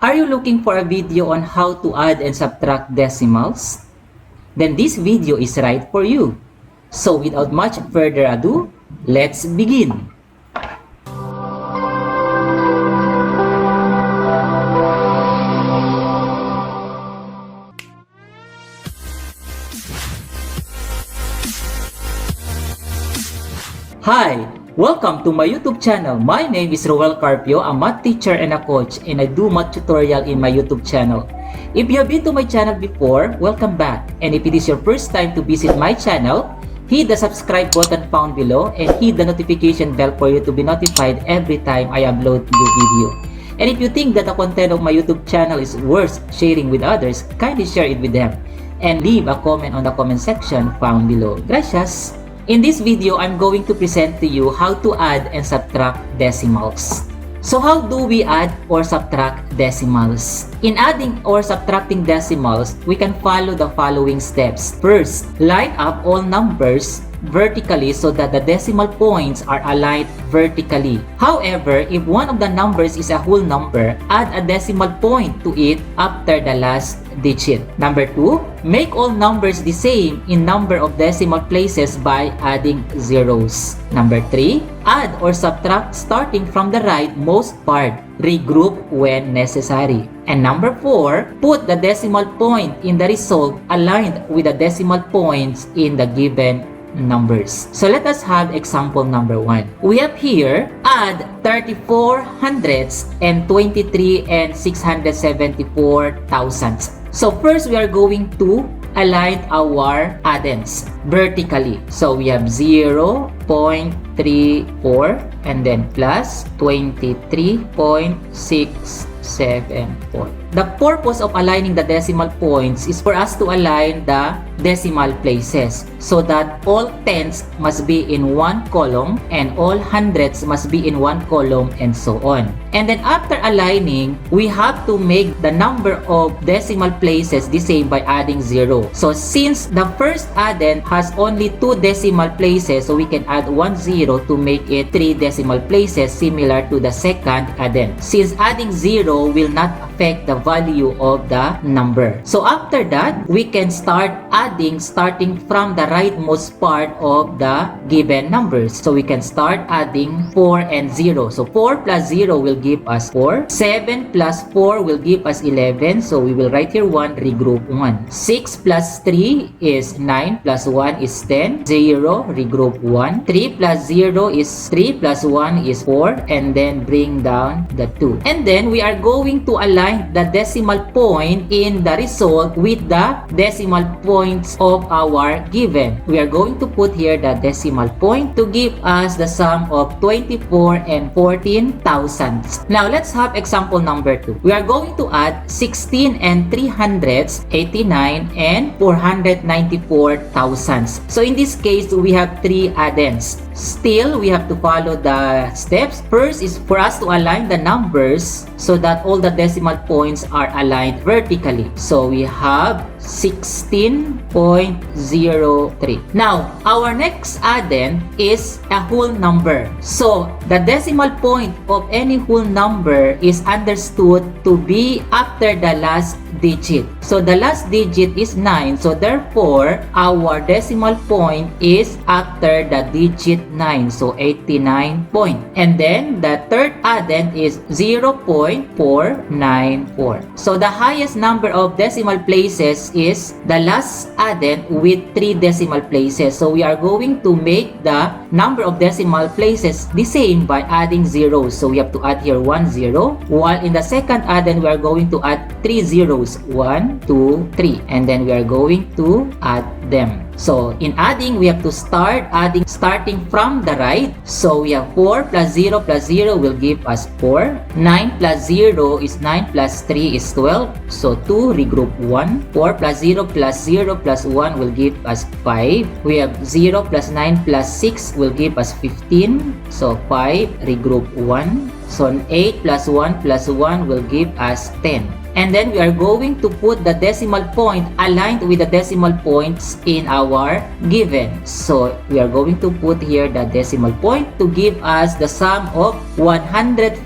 Are you looking for a video on how to add and subtract decimals? Then this video is right for you. So without much further ado, let's begin. Hi! Welcome to my YouTube channel. My name is CARPIO, a math teacher and a coach, and I do math tutorial in my YouTube channel. If you have been to my channel before, welcome back. And if it is your first time to visit my channel, hit the subscribe button found below and hit the notification bell for you to be notified every time I upload new video. And if you think that the content of my YouTube channel is worth sharing with others, kindly share it with them and leave a comment on the comment section found below. Gracias! In this video, I'm going to present to you how to add and subtract decimals. So how do we add or subtract decimals? In adding or subtracting decimals, we can follow the following steps. First, line up all numbers vertically so that the decimal points are aligned vertically. However, if one of the numbers is a whole number, add a decimal point to it after the last digit. Number 2, make all numbers the same in number of decimal places by adding zeros. Number 3, add or subtract starting from the rightmost part. Regroup when necessary. And number 4, put the decimal point in the result aligned with the decimal points in the given numbers. So let us have example number 1. We have here add 34 hundredths and 23 and 674 thousandths. So first we are going to align our addends vertically. So we have 0.34 and then plus 23.674. The purpose of aligning the decimal points is for us to align the decimal places so that all tenths must be in one column and all hundredths must be in one column and so on. And then after aligning, we have to make the number of decimal places the same by adding 0. So since the first addend has only 2 decimal places, so we can add 1 0 to make it 3 decimal places similar to the second addend. Since adding 0 will not affect the value of the number. So after that, we can start adding starting from the rightmost part of the given numbers. So we can start adding 4 and 0. So 4 plus 0 will give us 4. 7 plus 4 will give us 11. So we will write here 1, regroup 1. 6 plus 3 is 9 plus 1 is 10. 0, regroup 1. 3 plus 0 is 3 plus 1 is 4. And then bring down the 2. And then we are going to align the decimal point in the result with the decimal points of our given. We are going to put here the decimal point to give us the sum of 24 and 14 thousandths. Now let's have example number 2. We are going to add 16 and 3 hundredths, 89 and 494 thousandths. So in this case, we have 3 addends. Still, we have to follow the steps. First is for us to align the numbers so that all the decimal points are aligned vertically. So we have 16.03. Now, our next addend is a whole number. So, the decimal point of any whole number is understood to be after the last digit. So, the last digit is 9. So, therefore, our decimal point is after the digit 9. So, 89 point. And then, the third addend is 0.494. So, the highest number of decimal places is the last addend with 3 decimal places. So we are going to make the number of decimal places the same by adding zeros. So we have to add here 1 0. While in the second addend, we are going to add 3 zeros. 1, 2, 3. And then we are going to add them. So in adding, we have to start adding starting from the right. So we have 4 plus 0 will give us 4. 9 plus 0 is 9 plus 3 is 12. So 2, regroup 1. 4 plus 0 plus 1 will give us 5. We have 0 plus 9 plus 6 will give us 15. So 5, regroup 1. So 8 plus 1 will give us 10. And then we are going to put the decimal point aligned with the decimal points in our given. So we are going to put here the decimal point to give us the sum of 105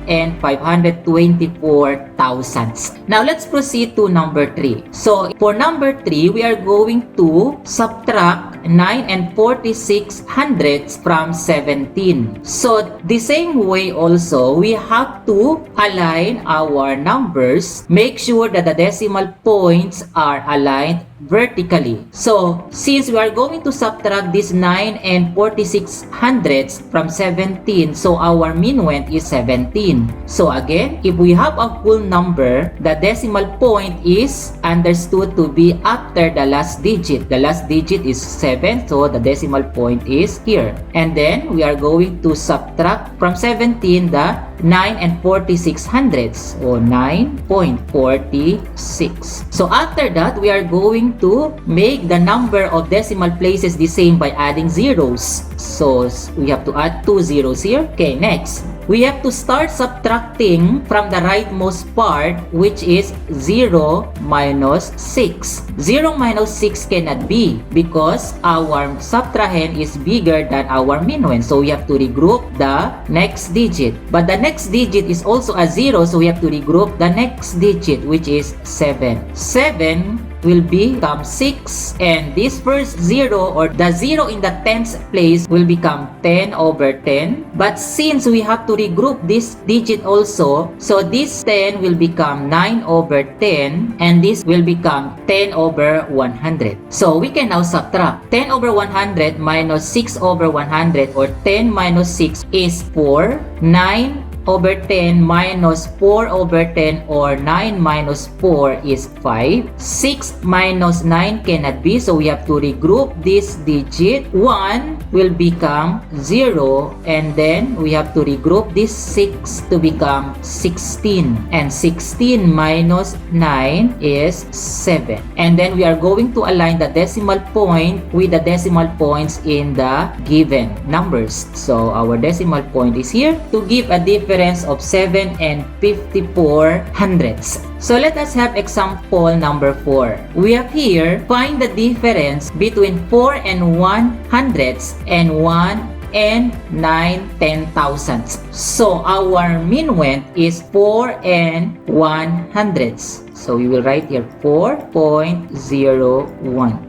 and 524 thousandths. Now let's proceed to number 3. So for number 3, we are going to subtract 9 and 46 hundredths from 17. So the same way also, we have to align our numbers. Make sure that the decimal points are aligned vertically. So since we are going to subtract this 9 and 46 hundredths from 17, so our minuend is 17. So again, if we have a full number, the decimal point is understood to be after the last digit. The last digit is 7, so the decimal point is here. And then we are going to subtract from 17 the 9 and 46 hundredths, or 9.46. So after that, we are going to make the number of decimal places the same by adding zeros. So we have to add 2 zeros here. Okay, next, we have to start subtracting from the rightmost part, which is 0 minus 6. 0 minus 6 cannot be because our subtrahend is bigger than our minuend. So we have to regroup the next digit. But the next digit is also a 0, so we have to regroup the next digit, which is 7. 7 will become 6, and this first 0, or the 0 in the tens place, will become 10 over 10. But since we have to regroup this digit also, so this 10 will become 9 over 10, and this will become 10 over 100. So we can now subtract. 10 over 100 minus 6 over 100, or 10 minus 6 is 4. 9 over 10 minus 4 over 10, or 9 minus 4 is 5. 6 minus 9 cannot be, so we have to regroup this digit. 1 will become 0, and then we have to regroup this 6 to become 16. And 16 minus 9 is 7. And then we are going to align the decimal point with the decimal points in the given numbers. So our decimal point is here to give a difference of 7 and 54 hundredths. So let us have example number 4. We have here, find the difference between 4 and 1 hundredths and 1 and 9 10,000ths. So our minuend is 4 and 1 hundredths. So we will write here 4.01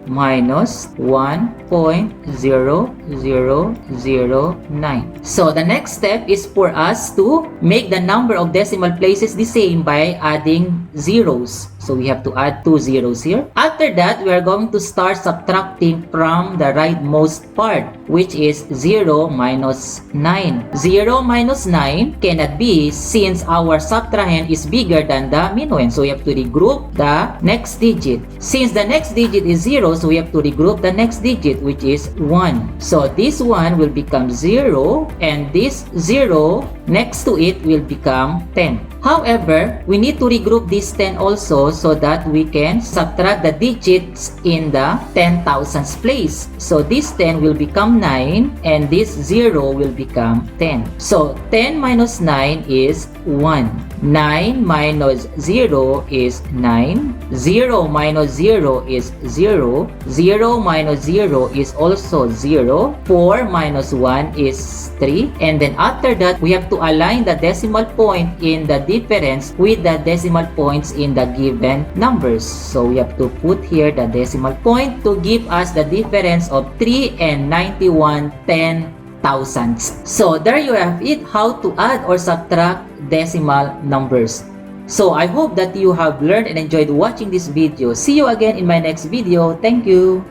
minus 1.0009. So the next step is for us to make the number of decimal places the same by adding zeros. So we have to add 2 zeros here. After that, we are going to start subtracting from the rightmost part, which is 0 minus 9. 0 minus 9 cannot be since our subtrahend is bigger than the minuend. So we have to regroup the next digit. Since the next digit is 0, so we have to regroup the next digit, which is 1. So this 1 will become 0, and this 0 next to it will become 10. However, we need to regroup this 10 also so that we can subtract the digits in the 10,000ths place. So this 10 will become 9, and this 0 will become 10. So 10 minus 9 is 1. 9 minus 0 is 9. 0 minus 0 is 0. 0 minus 0 is also 0. 4 minus 1 is 3. And then after that, we have to align the decimal point in the difference with the decimal points in the given numbers. So we have to put here the decimal point to give us the difference of 3 and 91 10,000ths. So there you have it, how to add or subtract decimal numbers. So I hope that you have learned and enjoyed watching this video. See you again in my next video. Thank you.